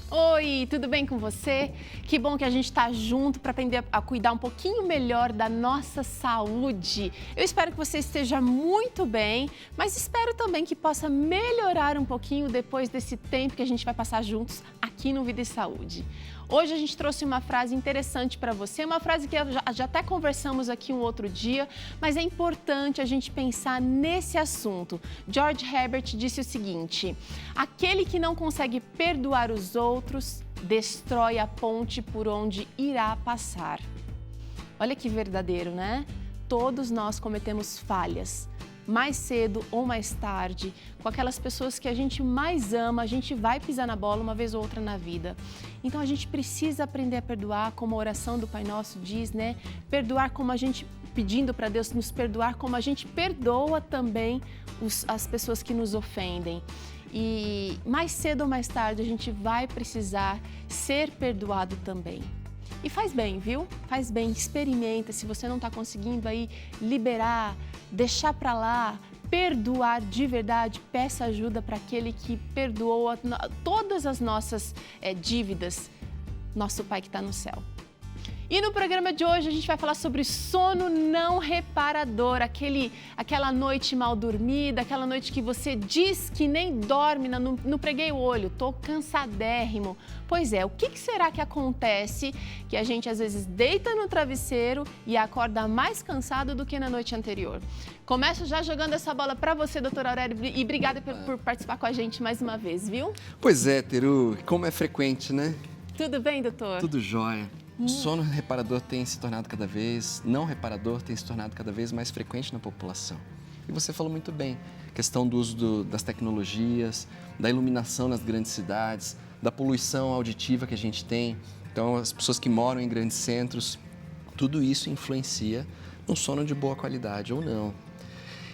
Oi, tudo bem com você? Que bom que a gente está junto para aprender a cuidar um pouquinho melhor da nossa saúde. Eu espero que você esteja muito bem, mas espero também que possa melhorar um pouquinho depois desse tempo que a gente vai passar juntos aqui no Vida e Saúde. Hoje a gente trouxe uma frase interessante para você, uma frase que já até conversamos aqui um outro dia, mas é importante a gente pensar nesse assunto. George Herbert disse o seguinte: aquele que não consegue perdoar os outros, destrói a ponte por onde irá passar. Olha que verdadeiro, né? Todos nós cometemos falhas. Mais cedo ou mais tarde, com aquelas pessoas que a gente mais ama, a gente vai pisar na bola uma vez ou outra na vida. Então a gente precisa aprender a perdoar, como a oração do Pai Nosso diz, né? Perdoar como a gente, pedindo para Deus nos perdoar, como a gente perdoa também as pessoas que nos ofendem. E mais cedo ou mais tarde a gente vai precisar ser perdoado também. E faz bem, viu? Faz bem, experimenta. Se você não está conseguindo aí liberar, deixar para lá, perdoar de verdade, peça ajuda para aquele que perdoou todas as nossas dívidas, nosso Pai que está no céu. E no programa de hoje a gente vai falar sobre sono não reparador, aquela noite mal dormida, aquela noite que você diz que nem dorme, não preguei o olho, tô cansadérrimo. Pois é, o que será que acontece que a gente às vezes deita no travesseiro e acorda mais cansado do que na noite anterior? Começo já jogando essa bola para você, doutor Aurélio, e obrigada por participar com a gente mais uma vez, viu? Pois é, Teru, como é frequente, né? Tudo bem, doutor? Tudo jóia. O sono reparador tem se tornado não reparador tem se tornado cada vez mais frequente na população. E você falou muito bem, questão do uso das tecnologias, da iluminação nas grandes cidades, da poluição auditiva que a gente tem. Então, as pessoas que moram em grandes centros, tudo isso influencia no sono de boa qualidade ou não.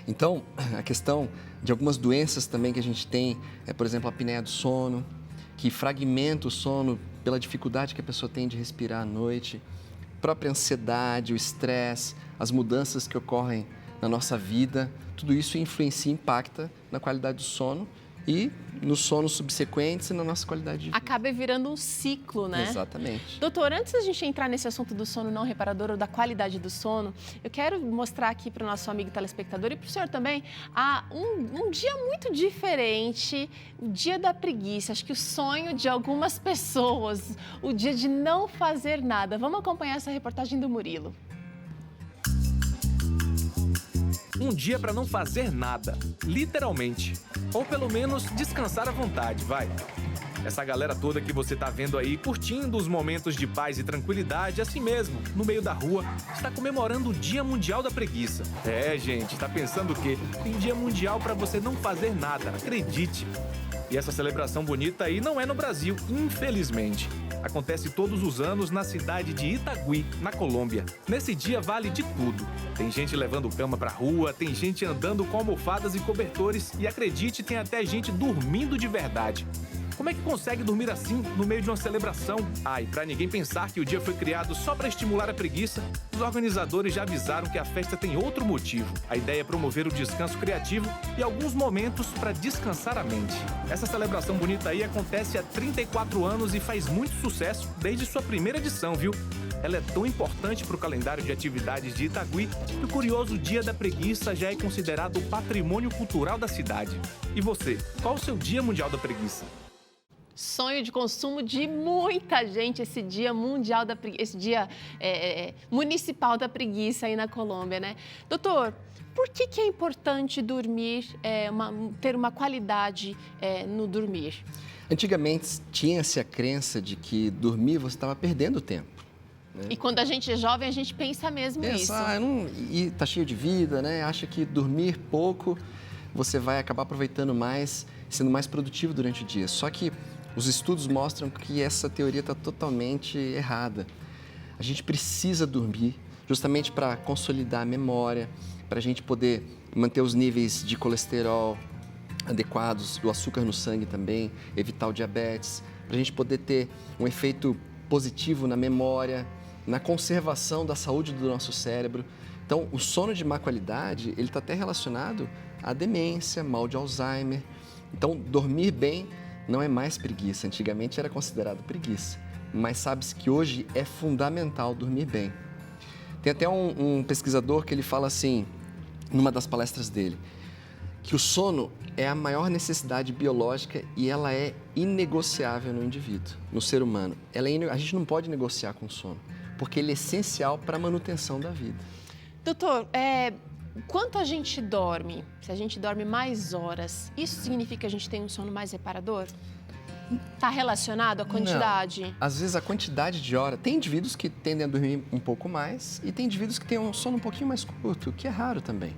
Então, a questão de algumas doenças também que a gente tem é, por exemplo, a apneia do sono, que fragmenta o sono pela dificuldade que a pessoa tem de respirar à noite, própria ansiedade, o estresse, as mudanças que ocorrem na nossa vida, tudo isso influencia e impacta na qualidade do sono e nos sonos subsequentes e na nossa qualidade de vida. Acaba virando um ciclo, né? Exatamente. Doutor, antes da gente entrar nesse assunto do sono não reparador ou da qualidade do sono, eu quero mostrar aqui para o nosso amigo telespectador e para o senhor também um dia muito diferente, o dia da preguiça. Acho que o sonho de algumas pessoas, o dia de não fazer nada. Vamos acompanhar essa reportagem do Murilo. Um dia para não fazer nada, literalmente. Ou pelo menos descansar à vontade, vai. Essa galera toda que você tá vendo aí, curtindo os momentos de paz e tranquilidade, assim mesmo, no meio da rua, está comemorando o Dia Mundial da Preguiça. É, gente, tá pensando o quê? Tem Dia Mundial para você não fazer nada, acredite. E essa celebração bonita aí não é no Brasil, infelizmente. Acontece todos os anos na cidade de Itagüí, na Colômbia. Nesse dia vale de tudo. Tem gente levando cama pra rua, tem gente andando com almofadas e cobertores e, acredite, tem até gente dormindo de verdade. Como é que consegue dormir assim, no meio de uma celebração? E pra ninguém pensar que o dia foi criado só para estimular a preguiça, os organizadores já avisaram que a festa tem outro motivo. A ideia é promover o descanso criativo e alguns momentos para descansar a mente. Essa celebração bonita aí acontece há 34 anos e faz muito sucesso desde sua primeira edição, viu? Ela é tão importante para o calendário de atividades de Itagüí que o curioso Dia da Preguiça já é considerado o patrimônio cultural da cidade. E você, qual o seu Dia Mundial da Preguiça? Sonho de consumo de muita gente, esse dia mundial esse dia municipal da preguiça aí na Colômbia, né? Doutor, por que é importante dormir, ter uma qualidade no dormir? Antigamente tinha-se a crença de que dormir você estava perdendo tempo. Né? E quando a gente é jovem, a gente pensa mesmo isso. E tá cheio de vida, né? Acha que dormir pouco você vai acabar aproveitando mais, sendo mais produtivo durante o dia. Só que os estudos mostram que essa teoria está totalmente errada. A gente precisa dormir justamente para consolidar a memória, para a gente poder manter os níveis de colesterol adequados, do açúcar no sangue também, evitar o diabetes, para a gente poder ter um efeito positivo na memória, na conservação da saúde do nosso cérebro. Então, o sono de má qualidade, ele está até relacionado à demência, mal de Alzheimer. Então, dormir bem não é mais preguiça. Antigamente era considerado preguiça, mas sabe-se que hoje é fundamental dormir bem. Tem até um pesquisador que ele fala assim, numa das palestras dele, que o sono é a maior necessidade biológica e ela é inegociável no indivíduo, no ser humano. A gente não pode negociar com o sono, porque ele é essencial para a manutenção da vida. Doutor, quanto a gente dorme, se a gente dorme mais horas, isso significa que a gente tem um sono mais reparador? Está relacionado à quantidade? Não. Às vezes a quantidade de hora... Tem indivíduos que tendem a dormir um pouco mais e tem indivíduos que têm um sono um pouquinho mais curto, o que é raro também.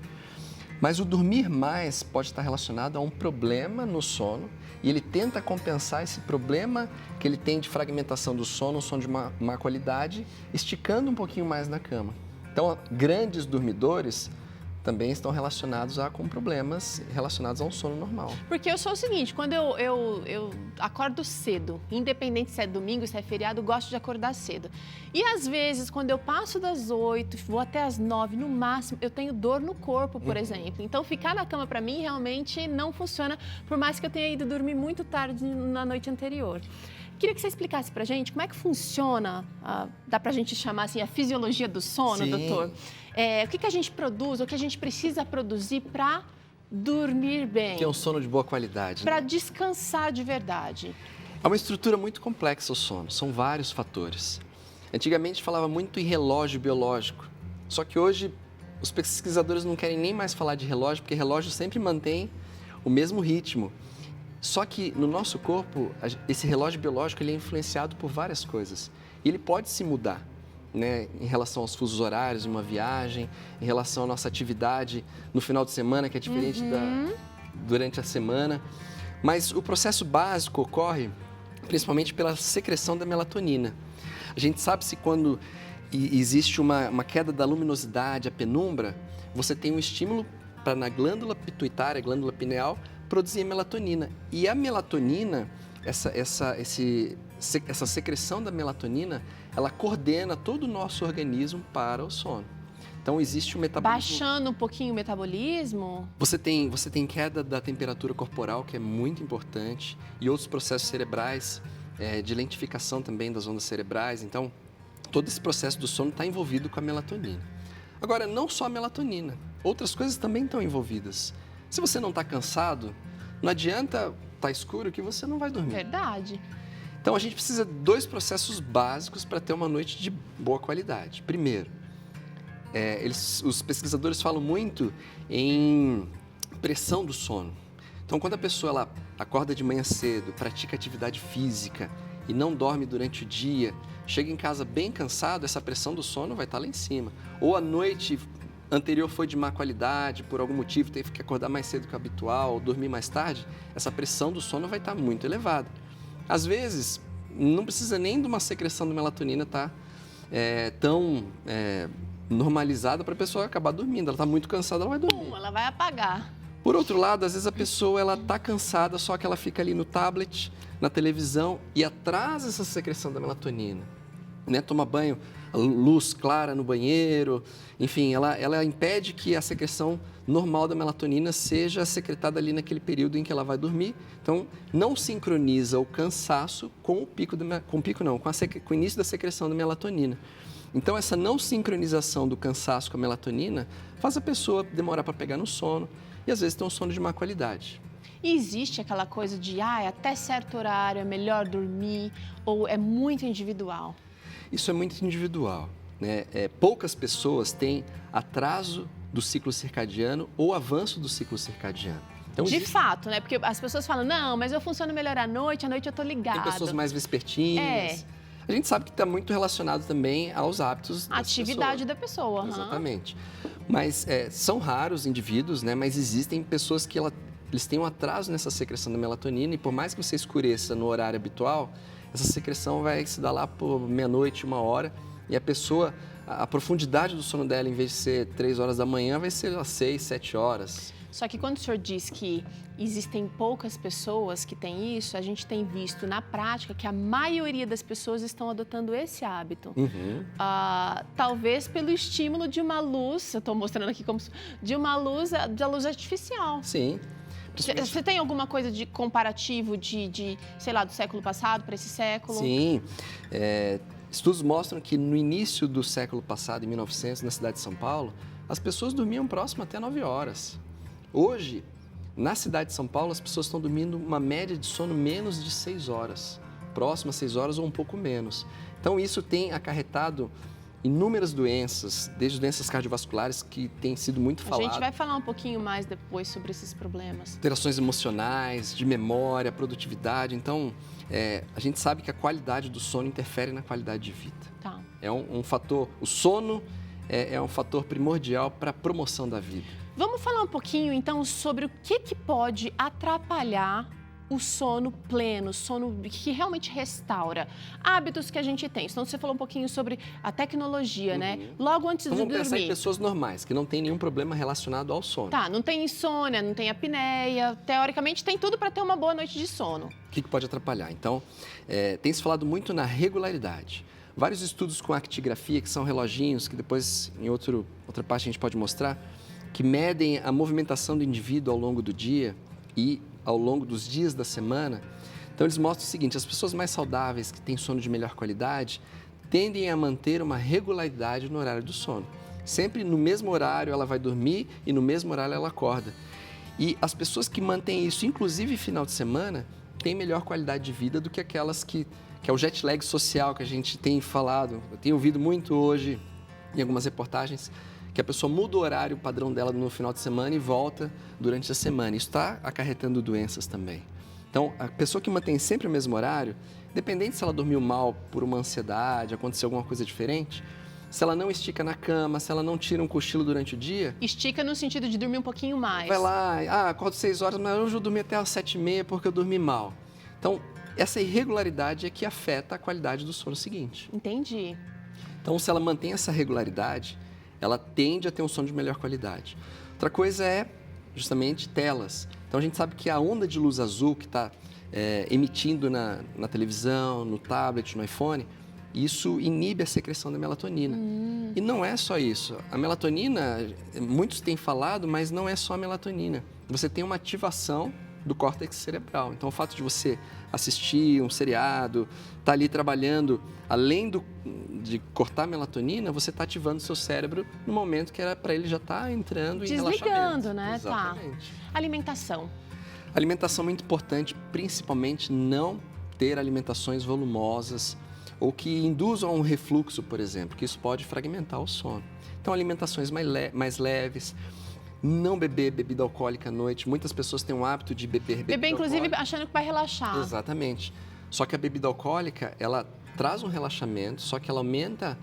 Mas o dormir mais pode estar relacionado a um problema no sono e ele tenta compensar esse problema que ele tem de fragmentação do sono, um sono de má qualidade, esticando um pouquinho mais na cama. Então, grandes dormidores também estão relacionados com problemas relacionados a um sono normal. Porque eu sou o seguinte, quando eu acordo cedo, independente se é domingo, se é feriado, eu gosto de acordar cedo. E às vezes, quando eu passo das 8, vou até as 9, no máximo, eu tenho dor no corpo, por exemplo. Então, ficar na cama para mim realmente não funciona, por mais que eu tenha ido dormir muito tarde na noite anterior. Queria que você explicasse pra gente como é que funciona, dá pra gente chamar assim, a fisiologia do sono, Sim. doutor? O que a gente produz, o que a gente precisa produzir para dormir bem? Ter um sono de boa qualidade. Para né? descansar de verdade. É uma estrutura muito complexa o sono, são vários fatores. Antigamente falava muito em relógio biológico, só que hoje os pesquisadores não querem nem mais falar de relógio, porque relógio sempre mantém o mesmo ritmo. Só que no nosso corpo, esse relógio biológico ele é influenciado por várias coisas. E ele pode se mudar, né, em relação aos fusos horários, em uma viagem, em relação à nossa atividade no final de semana, que é diferente durante a semana. Mas o processo básico ocorre principalmente pela secreção da melatonina. A gente sabe se quando existe uma queda da luminosidade, a penumbra, você tem um estímulo para na glândula pituitária, glândula pineal, produzir melatonina. E a melatonina, essa secreção da melatonina, ela coordena todo o nosso organismo para o sono. Então, existe o metabolismo... Baixando um pouquinho o metabolismo? Você tem queda da temperatura corporal, que é muito importante, e outros processos cerebrais, de lentificação também das ondas cerebrais. Então, todo esse processo do sono está envolvido com a melatonina. Agora, não só a melatonina, outras coisas também estão envolvidas. Se você não está cansado, não adianta estar escuro que você não vai dormir. Verdade. Então, a gente precisa de 2 processos básicos para ter uma noite de boa qualidade. Primeiro, os pesquisadores falam muito em pressão do sono. Então, quando a pessoa ela acorda de manhã cedo, pratica atividade física e não dorme durante o dia, chega em casa bem cansado, essa pressão do sono vai estar lá em cima. Ou a noite anterior foi de má qualidade, por algum motivo teve que acordar mais cedo que o habitual, ou dormir mais tarde, essa pressão do sono vai estar muito elevada. Às vezes, não precisa nem de uma secreção de melatonina estar tão normalizada para a pessoa acabar dormindo. Ela está muito cansada, ela vai dormir. Ela vai apagar. Por outro lado, às vezes a pessoa ela está cansada, só que ela fica ali no tablet, na televisão e atrasa essa secreção da melatonina. Né? Toma banho, luz clara no banheiro, enfim, ela impede que a secreção normal da melatonina seja secretada ali naquele período em que ela vai dormir. Então, não sincroniza o cansaço com o início da secreção da melatonina. Então, essa não sincronização do cansaço com a melatonina faz a pessoa demorar para pegar no sono e às vezes ter um sono de má qualidade. E existe aquela coisa de, até certo horário é melhor dormir, ou é muito individual? Isso é muito individual, né? Poucas pessoas têm atraso do ciclo circadiano ou avanço do ciclo circadiano. Então, de fato, né? Porque as pessoas falam, não, mas eu funciono melhor à noite eu tô ligado. Tem pessoas mais vespertinas. A gente sabe que está muito relacionado também aos hábitos da atividade da pessoa. Exatamente. Mas são raros indivíduos, né? Mas existem pessoas que eles têm um atraso nessa secreção da melatonina e por mais que você escureça no horário habitual, essa secreção vai se dar lá por meia-noite, 1h, e a pessoa, a profundidade do sono dela, em vez de ser 3 horas da manhã, vai ser às 6, 7 horas. Só que quando o senhor diz que existem poucas pessoas que têm isso, a gente tem visto na prática que a maioria das pessoas estão adotando esse hábito. Talvez pelo estímulo de uma luz, eu estou mostrando aqui como da luz artificial. Sim, Você tem alguma coisa de comparativo sei lá, do século passado para esse século? Sim. Estudos mostram que no início do século passado, em 1900, na cidade de São Paulo, as pessoas dormiam próximo até 9 horas. Hoje, na cidade de São Paulo, as pessoas estão dormindo uma média de sono menos de 6 horas. Próximo a 6 horas ou um pouco menos. Então, isso tem acarretado inúmeras doenças, desde doenças cardiovasculares, que têm sido muito faladas. A gente vai falar um pouquinho mais depois sobre esses problemas. Alterações emocionais, de memória, produtividade. Então, a gente sabe que a qualidade do sono interfere na qualidade de vida. Tá. É um fator, o sono é um fator primordial para a promoção da vida. Vamos falar um pouquinho, então, sobre o que pode atrapalhar o sono pleno, sono que realmente restaura. Hábitos que a gente tem. Então, você falou um pouquinho sobre a tecnologia, né? Logo antes de dormir. Vamos pensar em pessoas normais, que não tem nenhum problema relacionado ao sono. Tá, não tem insônia, não tem apneia. Teoricamente, tem tudo para ter uma boa noite de sono. O que pode atrapalhar? Então, tem se falado muito na regularidade. Vários estudos com actigrafia, que são reloginhos, que depois, em outra parte, a gente pode mostrar, que medem a movimentação do indivíduo ao longo do dia e ao longo dos dias da semana. Então, eles mostram o seguinte: as pessoas mais saudáveis, que têm sono de melhor qualidade, tendem a manter uma regularidade no horário do sono. Sempre no mesmo horário ela vai dormir e no mesmo horário ela acorda. E as pessoas que mantêm isso, inclusive final de semana, têm melhor qualidade de vida do que aquelas que é o jet lag social que a gente tem falado. Eu tenho ouvido muito hoje em algumas reportagens que a pessoa muda o horário padrão dela no final de semana e volta durante a semana. Isso está acarretando doenças também. Então, a pessoa que mantém sempre o mesmo horário, independente se ela dormiu mal por uma ansiedade, aconteceu alguma coisa diferente, se ela não estica na cama, se ela não tira um cochilo durante o dia... Estica no sentido de dormir um pouquinho mais. Vai lá, acordo 6 horas, mas hoje eu dormi até às 7h30 porque eu dormi mal. Então, essa irregularidade é que afeta a qualidade do sono seguinte. Entendi. Então, se ela mantém essa regularidade, ela tende a ter um sono de melhor qualidade. Outra coisa é, justamente, telas. Então, a gente sabe que a onda de luz azul que está emitindo na televisão, no tablet, no iPhone, isso inibe a secreção da melatonina. E não é só isso. A melatonina, muitos têm falado, mas não é só a melatonina. Você tem uma ativação do córtex cerebral. Então, o fato de você assistir um seriado, estar ali trabalhando, além de cortar a melatonina, você está ativando o seu cérebro no momento que era para ele já estar entrando em relaxamento. Desligando, né? Exatamente. Tá. Alimentação. Alimentação é muito importante, principalmente não ter alimentações volumosas ou que induzam a um refluxo, por exemplo, que isso pode fragmentar o sono. Então, alimentações mais leves. Não beber bebida alcoólica à noite. Muitas pessoas têm o hábito de beber bebida Beber, inclusive, alcoólica. Achando que vai relaxar. Exatamente. Só que a bebida alcoólica, ela traz um relaxamento, só que ela aumenta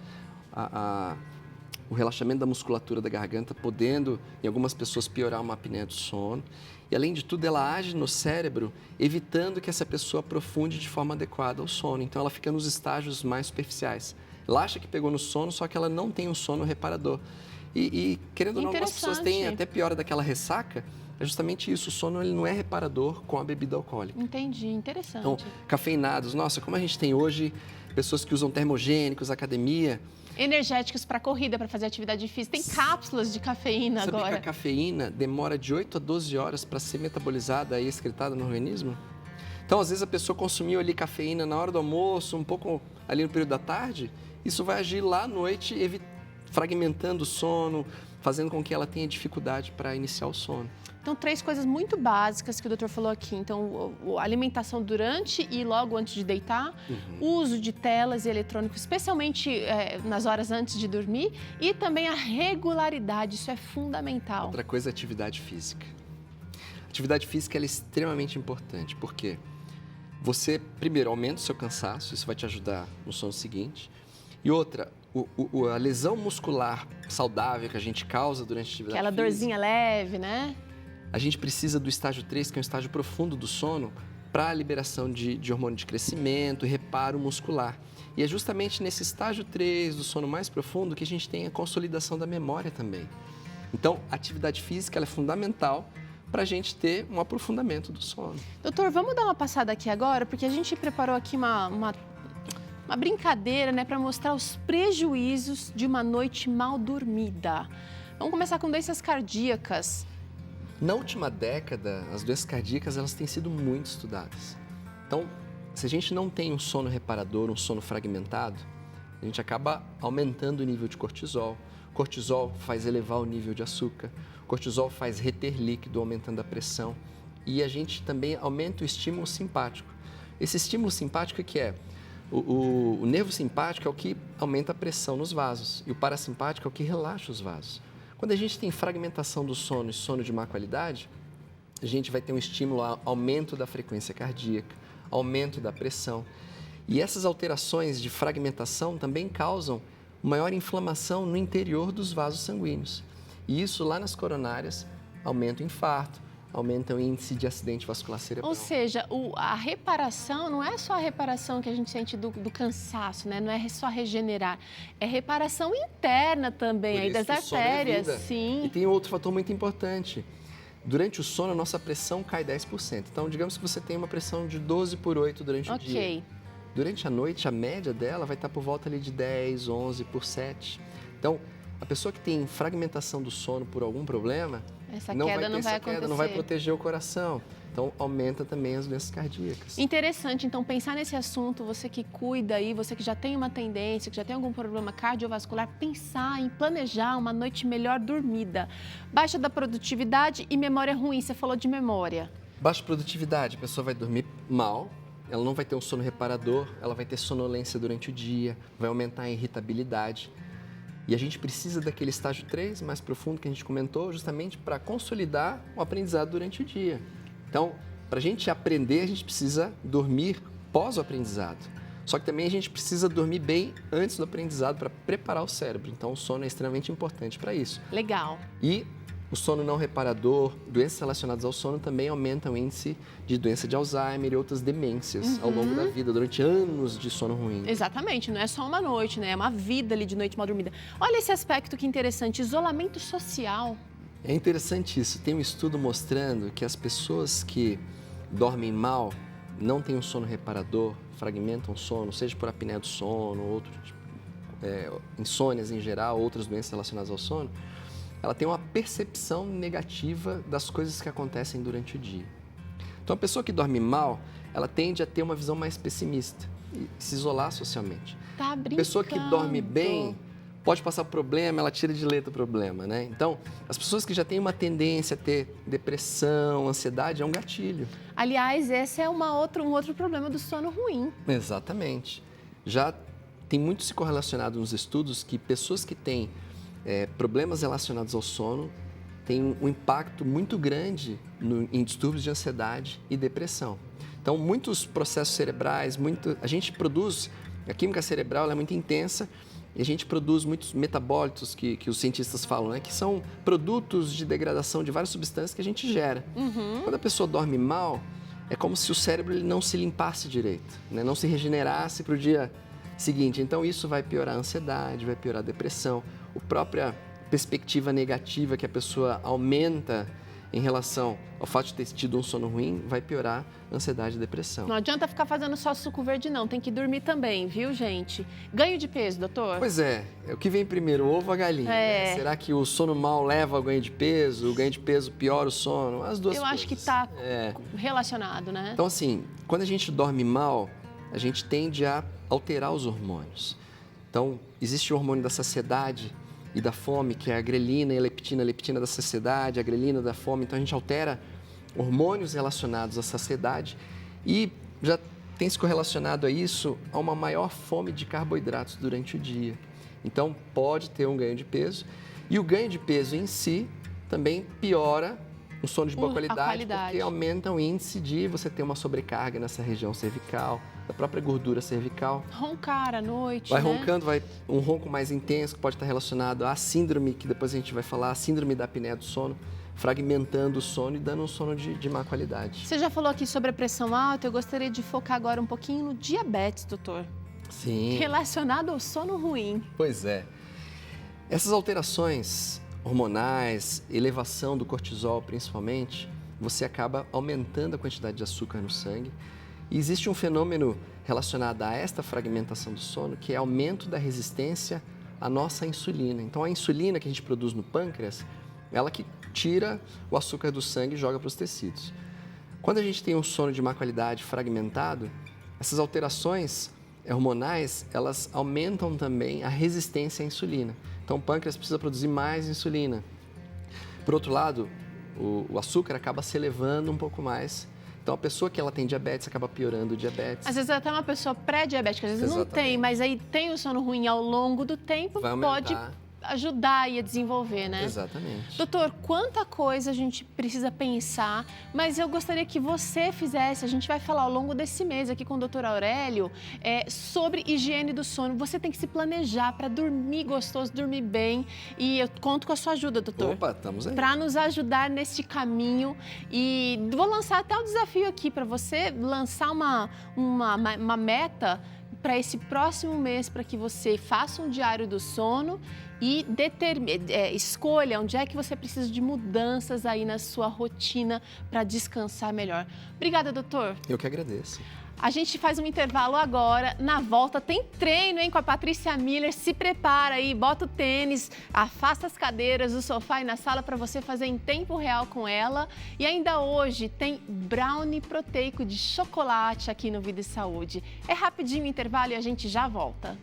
o relaxamento da musculatura da garganta, podendo, em algumas pessoas, piorar uma apneia do sono. E, além de tudo, ela age no cérebro, evitando que essa pessoa aprofunde de forma adequada ao sono. Então, ela fica nos estágios mais superficiais. Ela acha que pegou no sono, só que ela não tem um sono reparador. E querendo ou não, algumas pessoas têm até piora daquela ressaca, é justamente isso, o sono ele não é reparador com a bebida alcoólica. Entendi, interessante. Então, cafeinados, nossa, como a gente tem hoje pessoas que usam termogênicos, academia. Energéticos para corrida, para fazer atividade física, tem cápsulas de cafeína agora. Sabia que a cafeína demora de 8 a 12 horas para ser metabolizada e excretada no organismo? Então, às vezes a pessoa consumiu ali cafeína na hora do almoço, um pouco ali no período da tarde, isso vai agir lá à noite, fragmentando o sono, fazendo com que ela tenha dificuldade para iniciar o sono. Então, 3 coisas muito básicas que o doutor falou aqui. Então, a alimentação durante e logo antes de deitar, o uso de telas e eletrônicos, especialmente nas horas antes de dormir, e também a regularidade, isso é fundamental. Outra coisa é a atividade física. A atividade física ela é extremamente importante, porque você, primeiro, aumenta o seu cansaço, isso vai te ajudar no sono seguinte, e outra, a lesão muscular saudável que a gente causa durante a atividade Aquela física, dorzinha leve, né? A gente precisa do estágio 3, que é um estágio profundo do sono, para a liberação de hormônio de crescimento e reparo muscular. E é justamente nesse estágio 3 do sono mais profundo que a gente tem a consolidação da memória também. Então, a atividade física ela é fundamental para a gente ter um aprofundamento do sono. Doutor, vamos dar uma passada aqui agora, porque a gente preparou aqui uma brincadeira, né, para mostrar os prejuízos de uma noite mal dormida. Vamos começar com doenças cardíacas. Na última década, as doenças cardíacas elas têm sido muito estudadas. Então, se a gente não tem um sono reparador, um sono fragmentado, a gente acaba aumentando o nível de cortisol. Cortisol faz elevar o nível de açúcar. Cortisol faz reter líquido, aumentando a pressão. E a gente também aumenta o estímulo simpático. Esse estímulo simpático, o que é? O nervo simpático é o que aumenta a pressão nos vasos e o parasimpático é o que relaxa os vasos. Quando a gente tem fragmentação do sono e sono de má qualidade, a gente vai ter um estímulo a aumento da frequência cardíaca, aumento da pressão. E essas alterações de fragmentação também causam maior inflamação no interior dos vasos sanguíneos. E isso lá nas coronárias aumenta o infarto, aumenta o índice de acidente vascular cerebral. Ou seja, a reparação não é só a reparação que a gente sente do cansaço, né? Não é só regenerar, é reparação interna também, aí das artérias. Sim. E tem outro fator muito importante. Durante o sono, a nossa pressão cai 10%. Então, digamos que você tem uma pressão de 12/8 durante o dia. Durante a noite, a média dela vai estar por volta ali de 10, 11/7. Então, a pessoa que tem fragmentação do sono por algum problema, essa queda não vai proteger o coração. Então, aumenta também as doenças cardíacas. Interessante, então, pensar nesse assunto, você que cuida aí, você que já tem uma tendência, que já tem algum problema cardiovascular, pensar em planejar uma noite melhor dormida. Baixa da produtividade e memória ruim, você falou de memória. Baixa produtividade, a pessoa vai dormir mal, ela não vai ter um sono reparador, ela vai ter sonolência durante o dia, vai aumentar a irritabilidade. E a gente precisa daquele estágio 3, mais profundo que a gente comentou, justamente para consolidar o aprendizado durante o dia. Então, para a gente aprender, a gente precisa dormir pós o aprendizado. Só que também a gente precisa dormir bem antes do aprendizado para preparar o cérebro. Então, o sono é extremamente importante para isso. Legal. E o sono não reparador, doenças relacionadas ao sono também aumentam o índice de doença de Alzheimer e outras demências ao longo da vida, durante anos de sono ruim. Exatamente, não é só uma noite, né? É uma vida ali de noite mal dormida. Olha esse aspecto que interessante, isolamento social. É interessante isso. Tem um estudo mostrando que as pessoas que dormem mal, não têm um sono reparador, fragmentam o sono, seja por apneia do sono, outros, insônias em geral, outras doenças relacionadas ao sono, ela tem uma percepção negativa das coisas que acontecem durante o dia. Então, a pessoa que dorme mal, ela tende a ter uma visão mais pessimista e se isolar socialmente. Tá brincando. A pessoa que dorme bem pode passar problema, ela tira de letra o problema, né? Então, as pessoas que já têm uma tendência a ter depressão, ansiedade, é um gatilho. Aliás, esse é um outro problema do sono ruim. Exatamente. Já tem muito se correlacionado nos estudos que pessoas que têm problemas relacionados ao sono têm um impacto muito grande em distúrbios de ansiedade e depressão. Então, muitos processos cerebrais, a gente produz, a química cerebral ela é muito intensa e a gente produz muitos metabólitos que os cientistas falam, né, que são produtos de degradação de várias substâncias que a gente gera. Quando a pessoa dorme mal, é como se o cérebro ele não se limpasse direito, né, não se regenerasse para o dia seguinte. Então, isso vai piorar a ansiedade, vai piorar a depressão. A própria perspectiva negativa que a pessoa aumenta em relação ao fato de ter tido um sono ruim vai piorar a ansiedade e a depressão. Não adianta ficar fazendo só suco verde não, tem que dormir também, viu, gente? Ganho de peso, doutor? Pois é, o que vem primeiro, o ovo ou a galinha? Né? Será que o sono mal leva ao ganho de peso? O ganho de peso piora o sono? As duas coisas. Eu acho que está relacionado, né? Então, assim, quando a gente dorme mal, a gente tende a alterar os hormônios. Então, existe o hormônio da saciedade e da fome, que é a grelina e a leptina da saciedade, a grelina da fome. Então, a gente altera hormônios relacionados à saciedade e já tem se correlacionado a isso a uma maior fome de carboidratos durante o dia. Então, pode ter um ganho de peso. E o ganho de peso em si também piora o sono de boa qualidade, porque aumenta o índice de você ter uma sobrecarga nessa região cervical, da própria gordura cervical. Roncar à noite, vai né? roncando, vai um ronco mais intenso, que pode estar relacionado à síndrome, que depois a gente vai falar, a síndrome da apneia do sono, fragmentando o sono e dando um sono de má qualidade. Você já falou aqui sobre a pressão alta, eu gostaria de focar agora um pouquinho no diabetes, doutor. Sim. Relacionado ao sono ruim. Pois é. Essas alterações hormonais, elevação do cortisol principalmente, você acaba aumentando a quantidade de açúcar no sangue. E existe um fenômeno relacionado a esta fragmentação do sono, que é aumento da resistência à nossa insulina. Então, a insulina que a gente produz no pâncreas, Ela que tira o açúcar do sangue e joga para os tecidos. Quando a gente tem um sono de má qualidade fragmentado, essas alterações hormonais, elas aumentam também a resistência à insulina. Então, o pâncreas precisa produzir mais insulina. Por outro lado, o açúcar acaba se elevando um pouco mais. Então, a pessoa que ela tem diabetes acaba piorando o diabetes. Às vezes até uma pessoa pré-diabética, às vezes não tem, mas aí tem o sono ruim ao longo do tempo, pode ajudar aí a desenvolver, né? Exatamente. Doutor, quanta coisa a gente precisa pensar, mas eu gostaria que você fizesse, a gente vai falar ao longo desse mês aqui com o doutor Aurélio, sobre higiene do sono. Você tem que se planejar para dormir gostoso, dormir bem, e eu conto com a sua ajuda, doutor. Opa, estamos aí. Para nos ajudar nesse caminho, e vou lançar até um desafio aqui para você lançar uma meta para esse próximo mês, para que você faça um diário do sono e escolha onde é que você precisa de mudanças aí na sua rotina para descansar melhor. Obrigada, doutor. Eu que agradeço. A gente faz um intervalo agora. Na volta tem treino, hein, com a Patrícia Miller. Se prepara aí, bota o tênis, afasta as cadeiras, o sofá e na sala para você fazer em tempo real com ela. E ainda hoje tem brownie proteico de chocolate aqui no Vida e Saúde. É rapidinho o intervalo e a gente já volta.